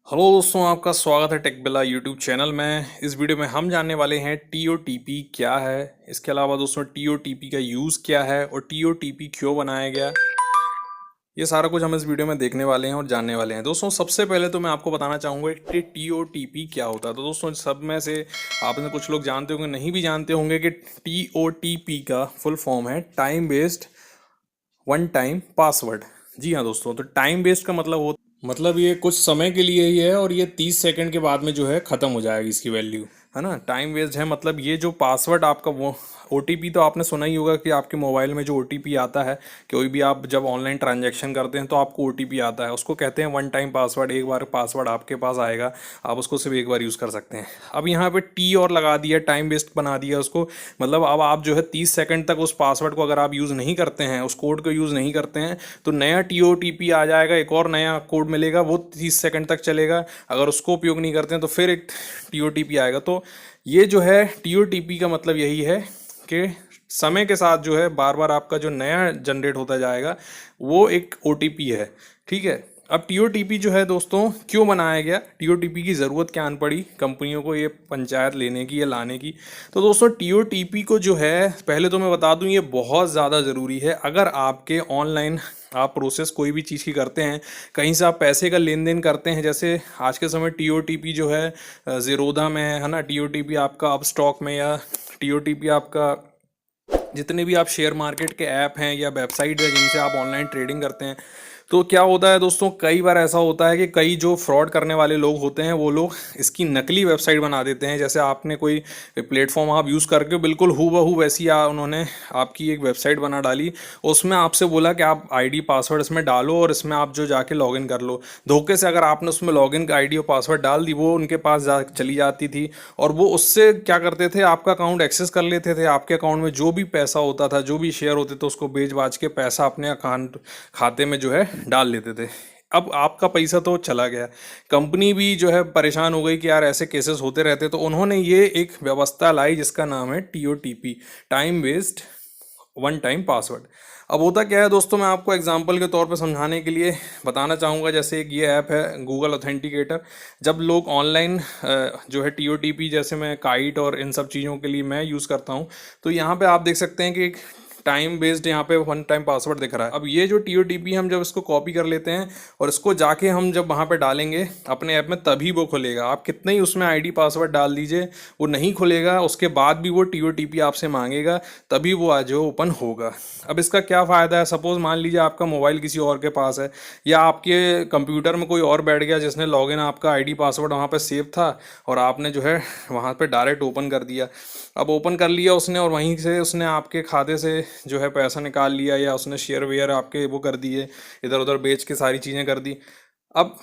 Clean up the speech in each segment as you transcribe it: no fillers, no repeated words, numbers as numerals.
Hello दोस्तों, आपका स्वागत है टेकबिला यूट्यूब चैनल में। इस वीडियो में हम जानने वाले हैं टीओटीपी क्या है। इसके अलावा दोस्तों टीओटीपी का यूज़ क्या है और टीओटीपी क्यों बनाया गया, ये सारा कुछ हम इस वीडियो में देखने वाले हैं और जानने वाले हैं। दोस्तों सबसे पहले तो मैं आपको बताना चाहूँगा कि टीओटीपी क्या होता है। तो दोस्तों सब में से आप में कुछ लोग जानते होंगे, नहीं भी जानते होंगे कि टीओटीपी का फुल फॉर्म है time based one time password. जी हाँ दोस्तों, तो टाइम बेस्ड का मतलब ये कुछ समय के लिए ही है और ये 30 सेकंड के बाद में जो है ख़त्म हो जाएगी इसकी वैल्यू, है ना। टाइम वेस्ट है, मतलब ये जो पासवर्ड आपका वो ओटीपी, तो आपने सुना ही होगा कि आपके मोबाइल में जो ओटीपी आता है, कोई भी आप जब ऑनलाइन ट्रांजैक्शन करते हैं तो आपको ओटीपी आता है, उसको कहते हैं वन टाइम पासवर्ड। एक बार पासवर्ड आपके पास आएगा, आप उसको सिर्फ एक बार यूज़ कर सकते हैं। अब यहाँ पे टी और लगा दिया, टाइम वेस्ट बना दिया उसको। मतलब अब आप जो है 30 सेकंड तक उस पासवर्ड को अगर आप यूज़ नहीं करते हैं, उस कोड को यूज़ नहीं करते हैं, तो नया टीओटीपी आ जाएगा, एक और नया कोड मिलेगा, वो 30 सेकंड तक चलेगा। अगर उसको उपयोग नहीं करते हैं तो फिर एक टीओटीपी आएगा। तो ये जो है टीओटीपी का मतलब यही है कि समय के साथ जो है बार बार आपका जो नया जनरेट होता जाएगा वो एक ओटीपी है, ठीक है। अब टीओटीपी जो है दोस्तों क्यों बनाया गया, टीओटीपी की ज़रूरत क्या आन पड़ी कंपनियों को ये पंचायत लेने की या लाने की। तो दोस्तों टीओटीपी को जो है, पहले तो मैं बता दूं, ये बहुत ज़्यादा ज़रूरी है। अगर आपके ऑनलाइन आप प्रोसेस कोई भी चीज़ की करते हैं, कहीं से आप पैसे का लेन देन करते हैं, जैसे आज के समय टीओटीपी जो है ज़ीरोधा में है ना, टीओटीपी आपका अब स्टॉक में, या टीओटीपी आपका जितने भी आप शेयर मार्केट के ऐप हैं या वेबसाइट है जिनसे आप ऑनलाइन ट्रेडिंग करते हैं, तो क्या होता है दोस्तों, कई बार ऐसा होता है कि कई जो फ्रॉड करने वाले लोग होते हैं वो लोग इसकी नकली वेबसाइट बना देते हैं। जैसे आपने कोई प्लेटफॉर्म आप यूज़ करके बिल्कुल हूबहू वैसी उन्होंने आपकी एक वेबसाइट बना डाली, उसमें आपसे बोला कि आप आईडी पासवर्ड इसमें डालो और इसमें आप जो जाके लॉगिन कर लो। धोखे से अगर आपने उसमें लॉगिन आईडी और पासवर्ड डाल दी, वो उनके पास चली जाती थी और वो उससे क्या करते थे, आपका अकाउंट एक्सेस कर लेते थे। आपके अकाउंट में जो भी पैसा होता था, जो भी शेयर होते थे, उसको बेच बाच के पैसा अपने अकाउंट खाते में जो है डाल लेते थे। अब आपका पैसा तो चला गया, कंपनी भी जो है परेशान हो गई कि यार ऐसे केसेस होते रहते, तो उन्होंने ये एक व्यवस्था लाई जिसका नाम है TOTP, time based one time password. अब होता क्या है दोस्तों, मैं आपको एग्जांपल के तौर पे समझाने के लिए बताना चाहूँगा। जैसे एक ये ऐप है गूगल ऑथेंटिकेटर। जब लोग ऑनलाइन जो है टीओटीपी, जैसे मैं काइट और इन सब चीज़ों के लिए मैं यूज़ करता हूँ, तो यहाँ पे आप देख सकते हैं कि एक टाइम बेस्ड यहाँ पे वन टाइम पासवर्ड दिख रहा है। अब ये जो टीओटीपी हम जब इसको कॉपी कर लेते हैं और इसको जाके हम जब वहाँ पे डालेंगे अपने ऐप में, तभी वो खुलेगा। आप कितने ही उसमें आईडी पासवर्ड डाल दीजिए, वो नहीं खुलेगा। उसके बाद भी वो टीओटीपी आपसे मांगेगा, तभी वो आज ओपन होगा। अब इसका क्या फ़ायदा है, सपोज़ मान लीजिए आपका मोबाइल किसी और के पास है, या आपके कंप्यूटर में कोई और बैठ गया जिसने लॉगिन आपका आईडी पासवर्ड वहाँ पे सेव था, और आपने जो है वहाँ पे डायरेक्ट ओपन कर दिया। अब ओपन कर लिया उसने और वहीं से उसने आपके खाते से जो है पैसा निकाल लिया, या उसने शेयर वेयर आपके वो कर दिए, इधर उधर बेच के सारी चीज़ें कर दी। अब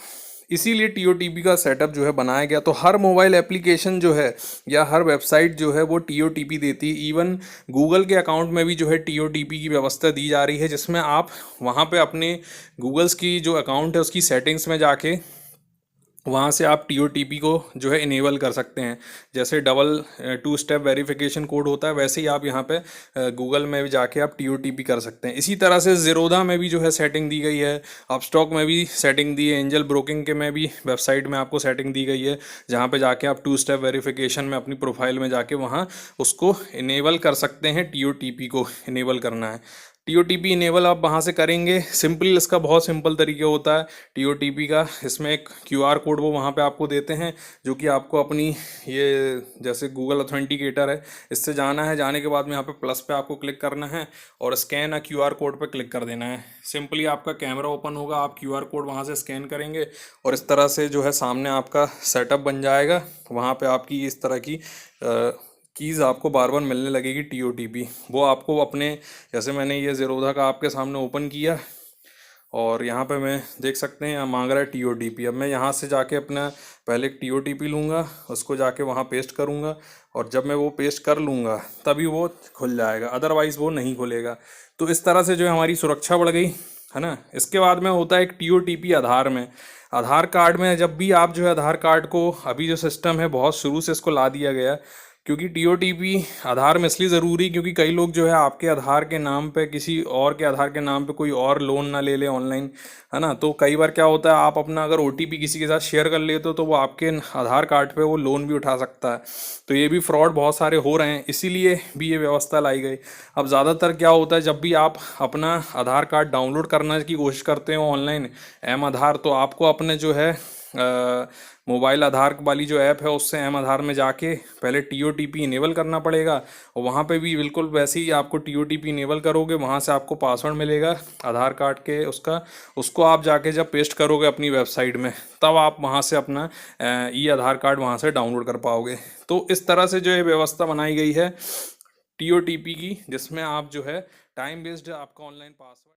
इसीलिए टीओटीपी का सेटअप जो है बनाया गया। तो हर मोबाइल एप्लीकेशन जो है या हर वेबसाइट जो है वो टीओटीपी देती है। इवन गूगल के अकाउंट में भी जो है टीओटीपी की व्यवस्था दी जा रही है, जिसमें आप वहाँ पे अपने गूगल्स की जो अकाउंट है उसकी सेटिंग्स में जाके वहाँ से आप टीओटीपी को जो है इनेबल कर सकते हैं। जैसे double two step verification code होता है, वैसे ही आप यहाँ पे गूगल में भी जाके आप टीओटीपी कर सकते हैं। इसी तरह से ज़ीरोधा में भी जो है सेटिंग दी गई है, अपस्टॉक में भी सेटिंग दी है, एंजल ब्रोकिंग के में भी वेबसाइट में आपको सेटिंग दी गई है, जहाँ पे जाके आप टू स्टेप वेरिफिकेशन में अपनी प्रोफाइल में जाके वहाँ उसको इनेबल कर सकते हैं। टीओटीपी को इनेबल करना है, टीओटीपी इनेबल आप वहाँ से करेंगे। सिंपल, इसका बहुत सिंपल तरीका होता है टीओटीपी का। इसमें एक क्यूआर कोड वो वहाँ पे आपको देते हैं, जो कि आपको अपनी ये जैसे गूगल ऑथेंटिकेटर है, इससे जाना है। जाने के बाद में यहाँ पे प्लस पे आपको क्लिक करना है और स्कैन अ क्यूआर कोड पे क्लिक कर देना है। सिंपली आपका कैमरा ओपन होगा, आप क्यूआर कोड वहाँ से स्कैन करेंगे और इस तरह से जो है सामने आपका सेटअप बन जाएगा। वहाँ पे आपकी इस तरह की कीज़ आपको बार बार मिलने लगेगी टीओटीपी। वो आपको अपने, जैसे मैंने ये ज़ीरोधा का आपके सामने ओपन किया और यहाँ पे मैं देख सकते हैं यहाँ मांग रहा है टीओटीपी। अब मैं यहाँ से जाके अपना पहले एक टीओटीपी लूँगा, उसको जाके वहाँ पेस्ट करूँगा, और जब मैं वो पेस्ट कर लूँगा तभी वो खुल जाएगा, अदरवाइज़ वो नहीं खुलेगा। तो इस तरह से जो है हमारी सुरक्षा बढ़ गई, है ना। इसके बाद में होता है एक टीओटीपी आधार में। आधार कार्ड में जब भी आप जो है आधार कार्ड को, अभी जो सिस्टम है बहुत शुरू से इसको ला दिया गया, क्योंकि टीओटीपी आधार में इसलिए ज़रूरी, क्योंकि कई लोग जो है आपके आधार के नाम पे किसी और के आधार के नाम पे कोई और लोन ना ले ले ऑनलाइन, है ना। तो कई बार क्या होता है, आप अपना अगर ओटीपी किसी के साथ शेयर कर लेते हो तो वो आपके आधार कार्ड पे वो लोन भी उठा सकता है। तो ये भी फ्रॉड बहुत सारे हो रहे हैं, इसीलिए भी ये व्यवस्था लाई गई। अब ज़्यादातर क्या होता है, जब भी आप अपना आधार कार्ड डाउनलोड करने की कोशिश करते हो ऑनलाइन एम आधार, तो आपको अपने जो है मोबाइल आधार वाली जो ऐप है उससे एम आधार में जाके पहले टीओटीपी इनेबल करना पड़ेगा। और वहाँ पे भी बिल्कुल वैसे ही आपको टीओटीपी इनेबल करोगे, वहाँ से आपको पासवर्ड मिलेगा आधार कार्ड के उसका, उसको आप जाके जब पेस्ट करोगे अपनी वेबसाइट में, तब आप वहाँ से अपना ई आधार कार्ड वहाँ से डाउनलोड कर पाओगे। तो इस तरह से जो ये व्यवस्था बनाई गई है टीओटीपी की, जिसमें आप जो है टाइम बेस्ड आपका ऑनलाइन पासवर्ड